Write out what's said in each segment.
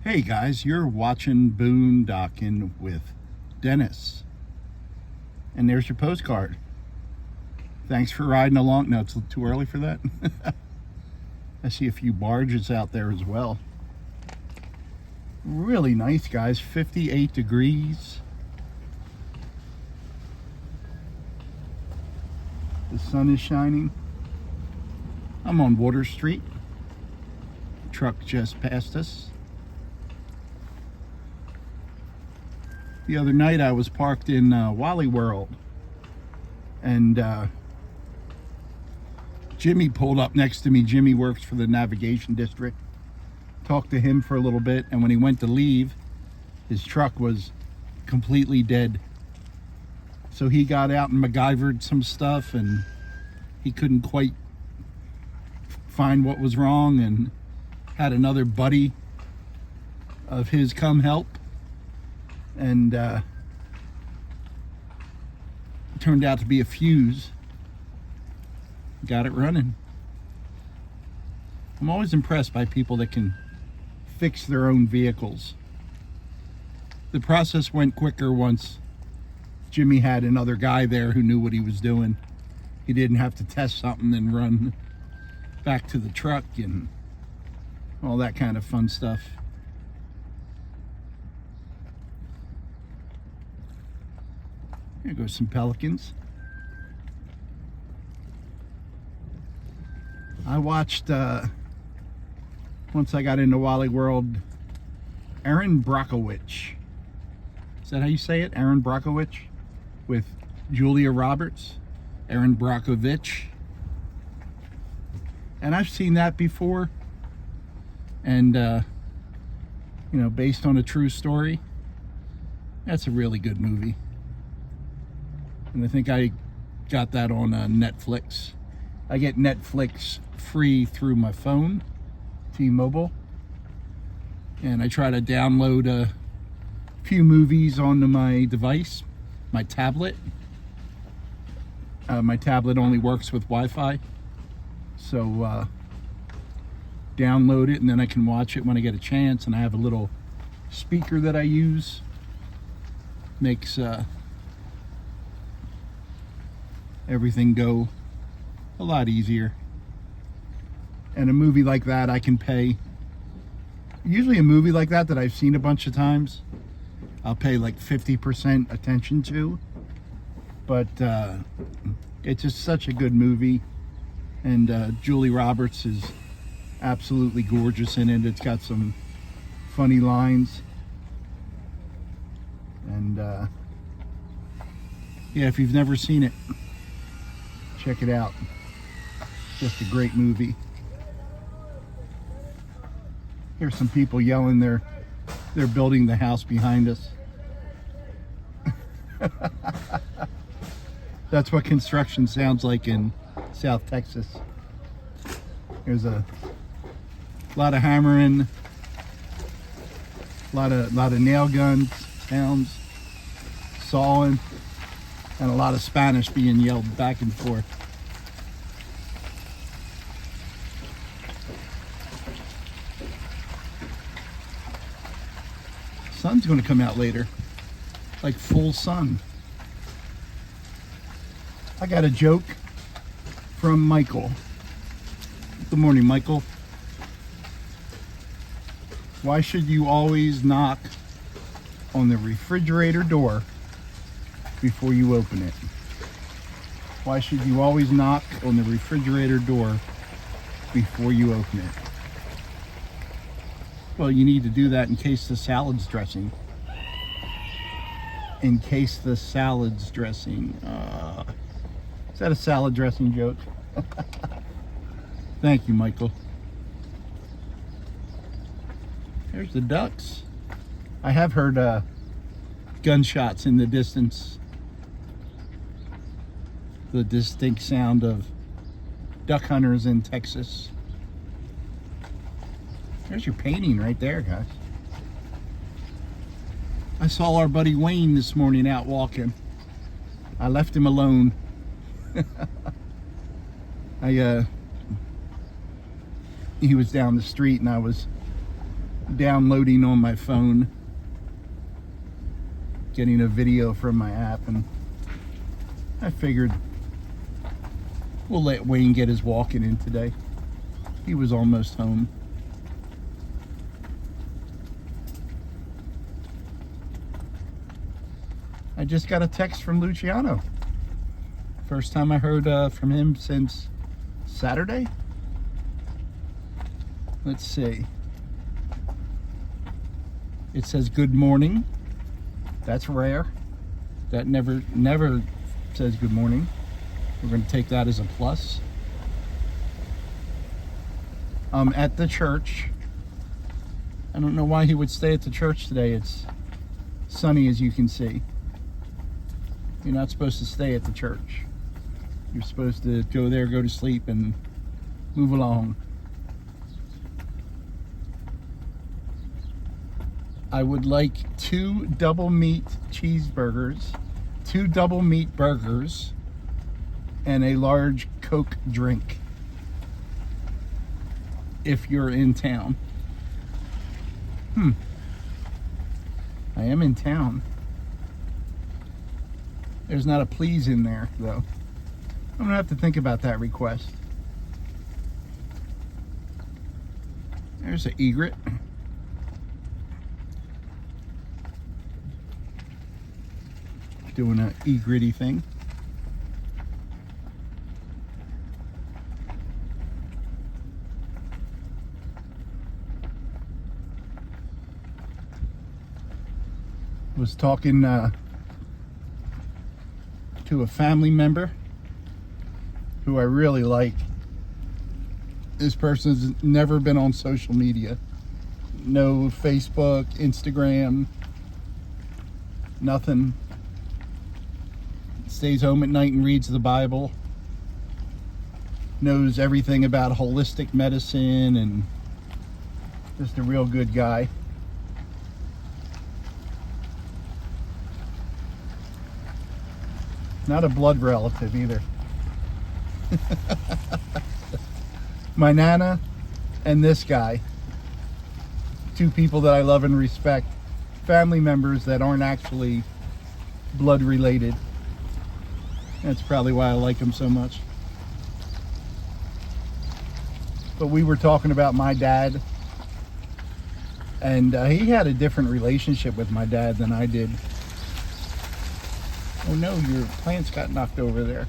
Hey guys, you're watching Boondocking with Dennis. And there's your postcard. Thanks for riding along. No, it's too early for that. I see a few barges out there as well. Really nice, guys. 58 degrees. The sun is shining. I'm on Water Street. Truck just passed us. The other night I was parked in Wally World, and Jimmy pulled up next to me. Jimmy works for the navigation district. Talked to him for a little bit, and when he went to leave, his truck was completely dead. So he got out and MacGyvered some stuff, and he couldn't quite find what was wrong, and had another buddy of his come help. And turned out to be a fuse. Got it running. I'm always impressed by people that can fix their own vehicles. The process went quicker once Jimmy had another guy there who knew what he was doing. He didn't have to test something and run back to the truck and all that kind of fun stuff. Here goes some pelicans. I watched, once I got into Wally World, Erin Brockovich. Is that how you say it? Erin Brockovich? With Julia Roberts. Erin Brockovich. And I've seen that before. And, based on a true story. That's a really good movie. And I think I got that on Netflix. I get Netflix free through my phone, T-Mobile. And I try to download a few movies onto my device, my tablet. My tablet only works with Wi-Fi. So download it and then I can watch it when I get a chance. And I have a little speaker that I use. Makes everything go a lot easier. And a movie like that I can pay. Usually a movie like that I've seen a bunch of times, I'll pay like 50% attention to. But it's just such a good movie. And Julie Roberts is absolutely gorgeous in it. It's got some funny lines. And yeah, if you've never seen it, check it out. Just a great movie. Here's some people yelling. They're building the house behind us. That's what construction sounds like in South Texas. There's a lot of hammering, a lot of nail gun sounds, sawing, and a lot of Spanish being yelled back and forth. Sun's going to come out later, like full sun. I got a joke from Michael. Good morning, Michael. Why should you always knock on the refrigerator door before you open it? Why should you always knock on the refrigerator door before you open it? Well, you need to do that in case the salad's dressing. In case the salad's dressing. Is that a salad dressing joke? Thank you, Michael. There's the ducks. I have heard gunshots in the distance. The distinct sound of duck hunters in Texas. There's your painting right there, guys. I saw our buddy Wayne this morning out walking. I left him alone. He was down the street and I was downloading on my phone, getting a video from my app, and I figured we'll let Wayne get his walking in today. He was almost home. I just got a text from Luciano. First time I heard from him since Saturday. Let's see. It says good morning. That's rare. That never says good morning. We're going to take that as a plus. At the church. I don't know why he would stay at the church today. It's sunny, as you can see. You're not supposed to stay at the church. You're supposed to go there, go to sleep, and move along. I would like 2 double meat cheeseburgers, 2 double meat burgers, and a large Coke drink. If you're in town. I am in town. There's not a please in there, though. I'm gonna have to think about that request. There's an egret. Doing an egretty thing. Was talking to a family member who I really like. This person's never been on social media. No Facebook, Instagram, nothing. Stays home at night and reads the Bible. Knows everything about holistic medicine and just a real good guy. Not a blood relative either. My Nana and this guy. 2 people that I love and respect. Family members that aren't actually blood related. That's probably why I like him so much. But we were talking about my dad. And he had a different relationship with my dad than I did. Oh no, your plants got knocked over there.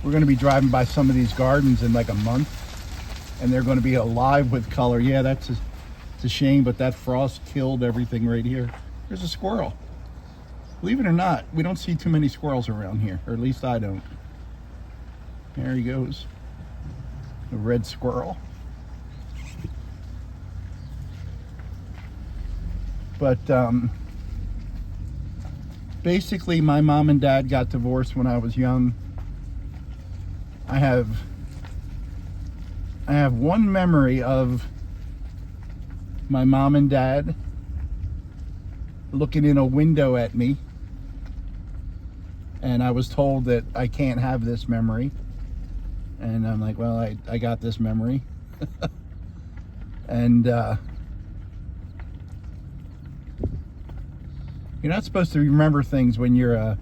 We're going to be driving by some of these gardens in like a month. And they're going to be alive with color. Yeah, it's a shame, but that frost killed everything right here. There's a squirrel. Believe it or not, we don't see too many squirrels around here. Or at least I don't. There he goes. The red squirrel. But basically my mom and dad got divorced when I was young. I have one memory of my mom and dad looking in a window at me, and I was told that I can't have this memory, and I'm like, well, I got this memory. And you're not supposed to remember things when you're a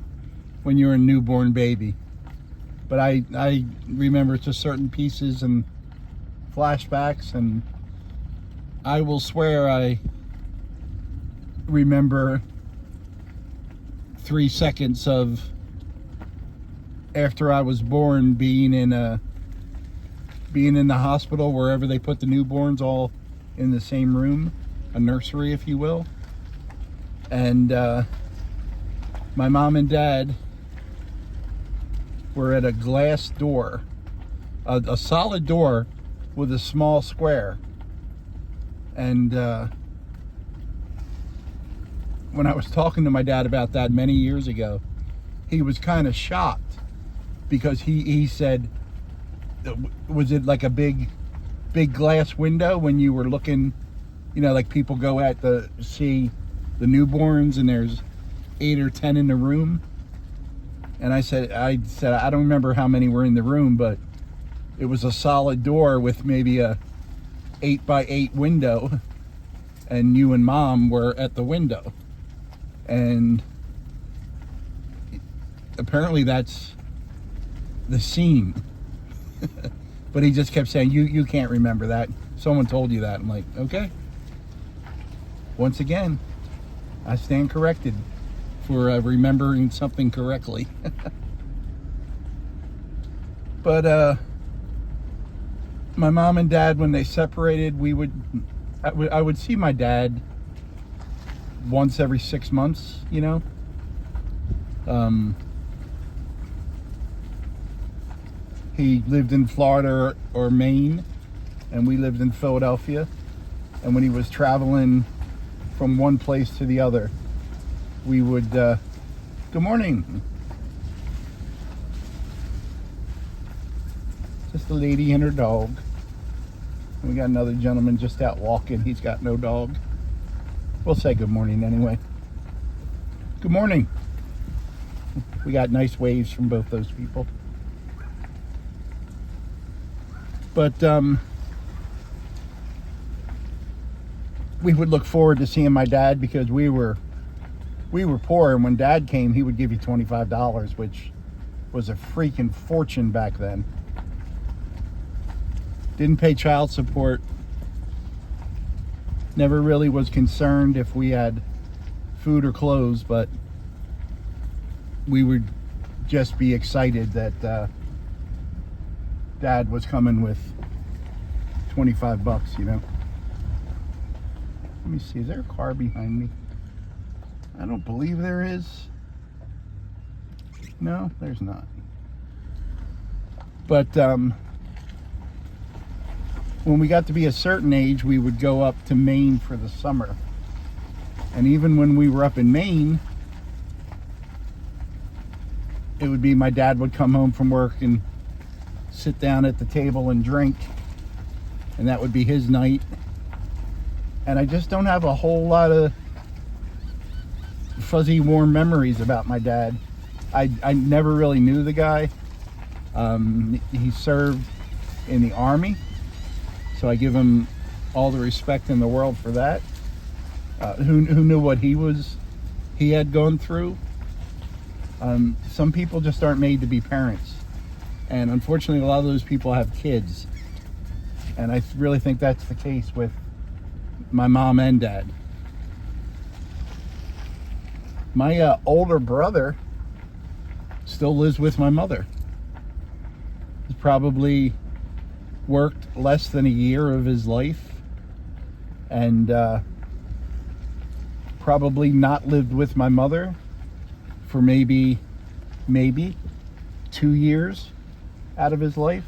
newborn baby, but I remember just certain pieces and flashbacks, and I will swear I remember 3 seconds of after I was born being in the hospital, wherever they put the newborns, all in the same room, a nursery if you will. And my mom and dad were at a glass door, a solid door with a small square. And when I was talking to my dad about that many years ago, he was kind of shocked, because he said, was it like a big glass window when you were looking, like people go at the see the newborns and there's 8 or 10 in the room? And I said I don't remember how many were in the room, but it was a solid door with maybe a 8x8 window, and you and Mom were at the window. And apparently that's the scene. But he just kept saying, you can't remember that. Someone told you that. I'm like, okay. Once again, I stand corrected for remembering something correctly. But my mom and dad, when they separated, I would see my dad once every 6 months, you know. He lived in Florida or Maine, and we lived in Philadelphia. And when he was traveling from one place to the other, we would, good morning. Just a lady and her dog. And we got another gentleman just out walking. He's got no dog. We'll say good morning anyway. Good morning. We got nice waves from both those people. But we would look forward to seeing my dad because we were poor, and when Dad came, he would give you $25, which was a freaking fortune back then. Didn't pay child support. Never really was concerned if we had food or clothes, but we would just be excited that Dad was coming with $25, you know. Let me see, is there a car behind me? I don't believe there is. No, there's not. But when we got to be a certain age, we would go up to Maine for the summer. And even when we were up in Maine, it would be my dad would come home from work and sit down at the table and drink, and that would be his night. And I just don't have a whole lot of fuzzy warm memories about my dad. I never really knew the guy. He served in the Army, so I give him all the respect in the world for that. Who knew what he had gone through? Some people just aren't made to be parents. And unfortunately, a lot of those people have kids. And I really think that's the case with my mom and dad. My older brother still lives with my mother. He's probably worked less than a year of his life. And probably not lived with my mother for maybe 2 years out of his life.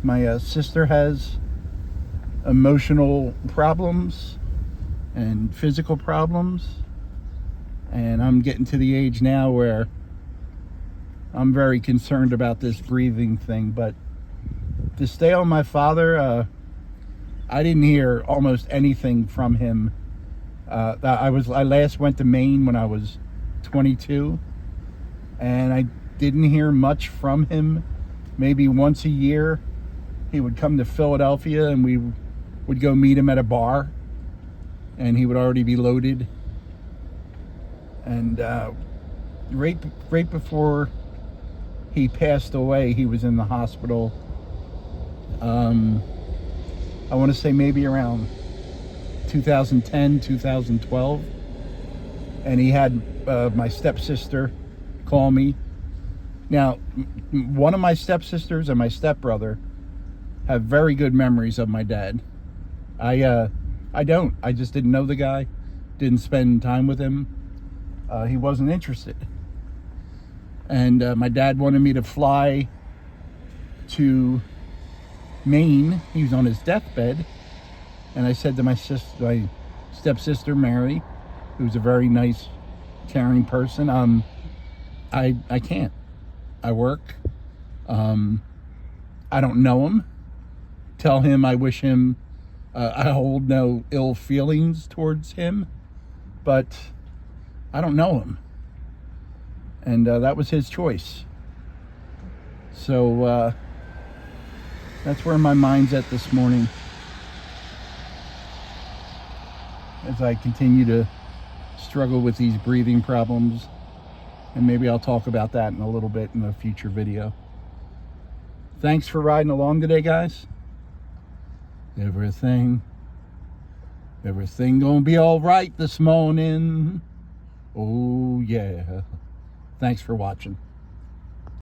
My sister has emotional problems and physical problems, and I'm getting to the age now where I'm very concerned about this breathing thing. But to stay on my father, I didn't hear almost anything from him. I last went to Maine when I was 22, and I didn't hear much from him. Maybe once a year he would come to Philadelphia, and we would go meet him at a bar, and he would already be loaded. And right before he passed away, he was in the hospital. I want to say maybe around 2010, 2012. And he had my stepsister call me. Now, one of my stepsisters and my stepbrother have very good memories of my dad. I don't. I just didn't know the guy, didn't spend time with him. He wasn't interested. And my dad wanted me to fly to Maine. He was on his deathbed. And I said to my stepsister, Mary, who's a very nice, caring person, I can't. I work. I don't know him. Tell him I wish him, I hold no ill feelings towards him, but I don't know him. And that was his choice. So that's where my mind's at this morning, as I continue to struggle with these breathing problems. And maybe I'll talk about that in a little bit in a future video. Thanks for riding along today, guys. Everything gonna be all right this morning. Oh yeah. Thanks for watching.